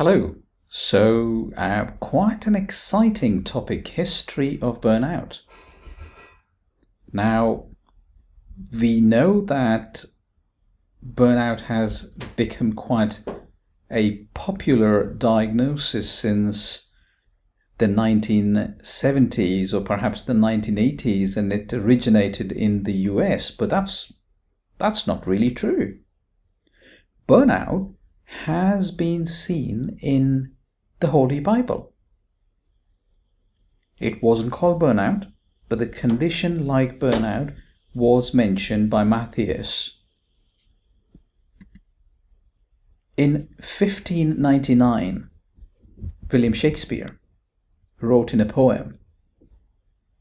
Hello. So, quite an exciting topic, history of burnout. Now, we know that burnout has become quite a popular diagnosis since the 1970s or perhaps the 1980s, and it originated in the US, but that's not really true. Burnout has been seen in the Holy Bible. It wasn't called burnout, but the condition like burnout was mentioned by Matthias. In 1599, William Shakespeare wrote in a poem,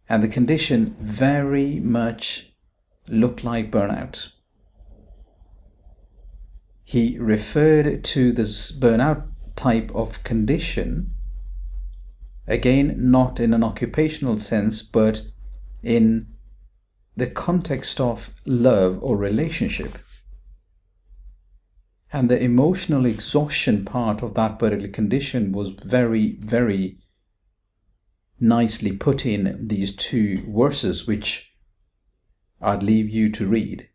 and the condition very much looked like burnout. He referred to this burnout type of condition, again, not in an occupational sense, but in the context of love or relationship. And the emotional exhaustion part of that particular condition was very, very nicely put in these two verses, which I'd leave you to read.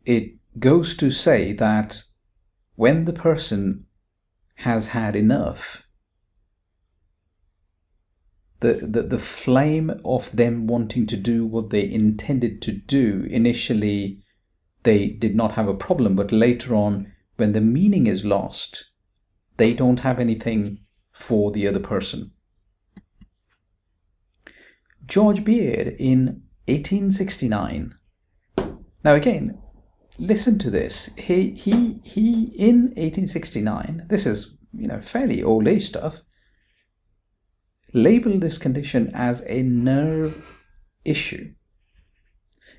It goes to say that when the person has had enough, the flame of them wanting to do what they intended to do, initially they did not have a problem, but later on, when the meaning is lost, they don't have anything for the other person. George Beard in 1869. Now again, listen to this. He in 1869, this is, fairly old age stuff, labeled this condition as a nerve issue.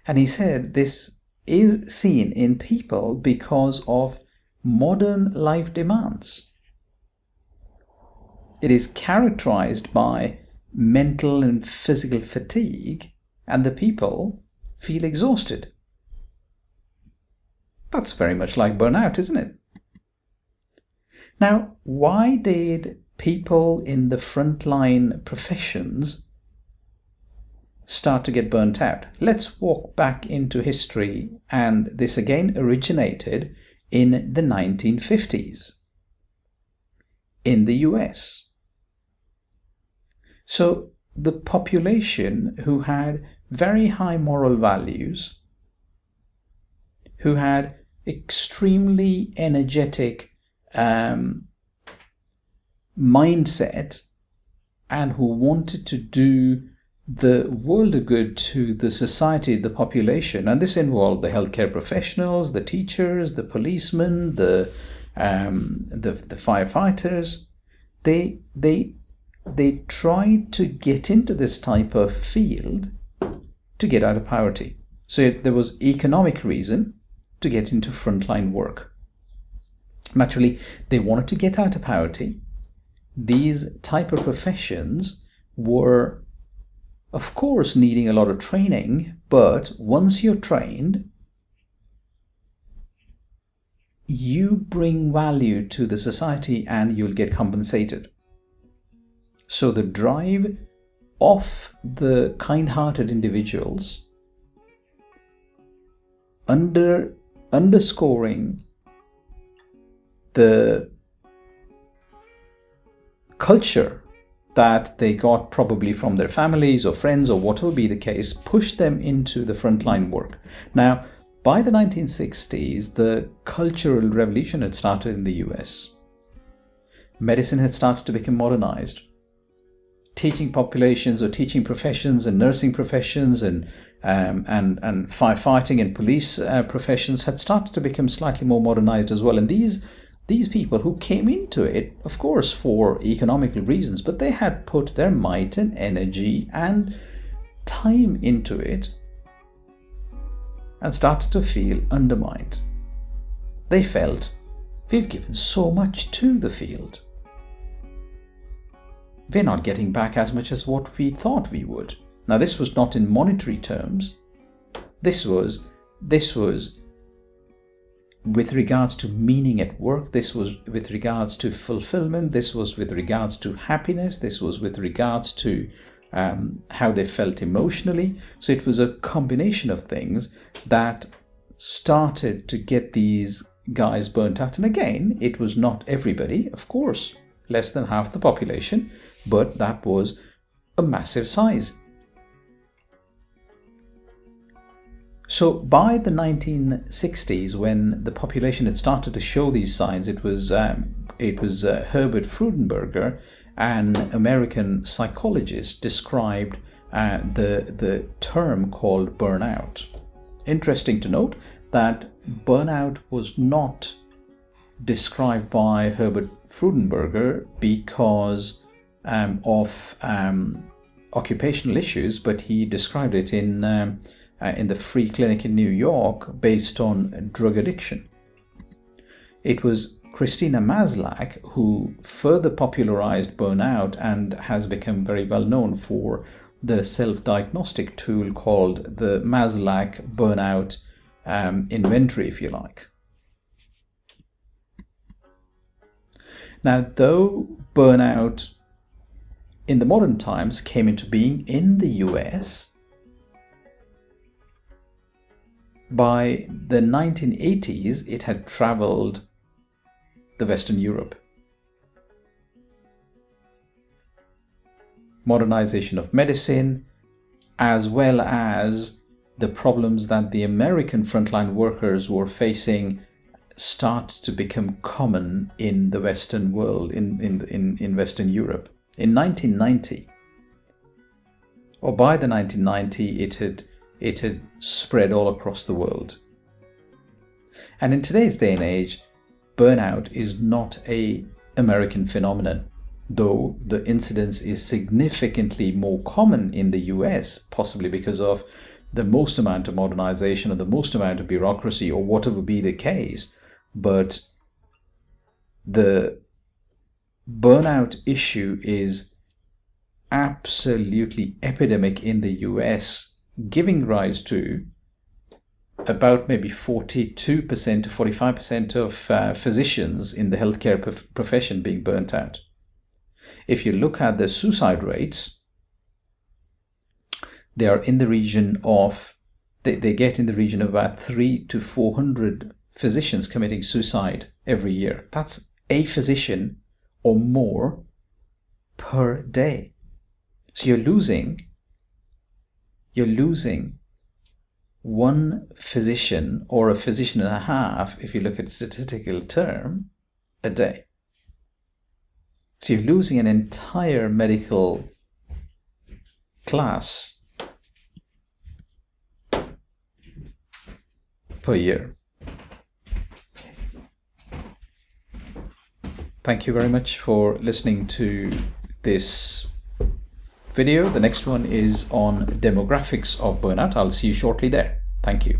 And he said this is seen in people because of modern life demands. It is characterized by mental and physical fatigue, and the people feel exhausted. That's very much like burnout, isn't it? Now, why did people in the frontline professions start to get burnt out? Let's walk back into history, and this again originated in the 1950s in the US. So the population who had very high moral values, who had extremely energetic mindset, and who wanted to do the world of good to the society, the population, and this involved the healthcare professionals, the teachers, the policemen, the firefighters. They tried to get into this type of field to get out of poverty. So there was economic reason to get into frontline work. Naturally, they wanted to get out of poverty. These type of professions were, of course, needing a lot of training, but once you're trained, you bring value to the society and you'll get compensated. So the drive of the kind-hearted individuals, underscoring the culture that they got probably from their families or friends or whatever be the case, pushed them into the frontline work. Now, by the 1960s, the cultural revolution had started in the US. Medicine had started to become modernized. Teaching populations or teaching professions and nursing professions and firefighting and police professions had started to become slightly more modernized as well. And these people who came into it, of course, for economical reasons, but they had put their might and energy and time into it and started to feel undermined. They felt, we've given so much to the field. we're not getting back as much as what we thought we would. Now, this was not in monetary terms. This was with regards to meaning at work. This was with regards to fulfillment. This was with regards to happiness. This was with regards to how they felt emotionally. So it was a combination of things that started to get these guys burnt out. And again, it was not everybody, of course, less than half the population, but that was a massive size. So by the 1960s, when the population had started to show these signs, it was Herbert Freudenberger, an American psychologist, described the term called burnout. Interesting to note that burnout was not described by Herbert Freudenberger because of occupational issues, but he described it in the Free Clinic in New York based on drug addiction. It was Christina Maslach who further popularized burnout and has become very well known for the self-diagnostic tool called the Maslach Burnout Inventory, if you like. Now, though burnout in the modern times came into being in the US, by the 1980s, it had traveled the Western Europe. Modernization of medicine, as well as the problems that the American frontline workers were facing, start to become common in the Western world, in Western Europe. In 1990, or by the 1990, it had spread all across the world. And in today's day and age, burnout is not an American phenomenon, though the incidence is significantly more common in the US, possibly because of the most amount of modernization or the most amount of bureaucracy or whatever be the case. But the burnout issue is absolutely epidemic in the US, giving rise to about maybe 42% to 45% of physicians in the healthcare profession being burnt out. If you look at the suicide rates, they are in the region of, they get in the region of about 300 to 400 physicians committing suicide every year. That's a physician or more per day. So you're losing one physician or a physician and a half, if you look at statistical term, a day. So you're losing an entire medical class per year. Thank you very much for listening to this video. The next one is on demographics of burnout. I'll see you shortly there. Thank you.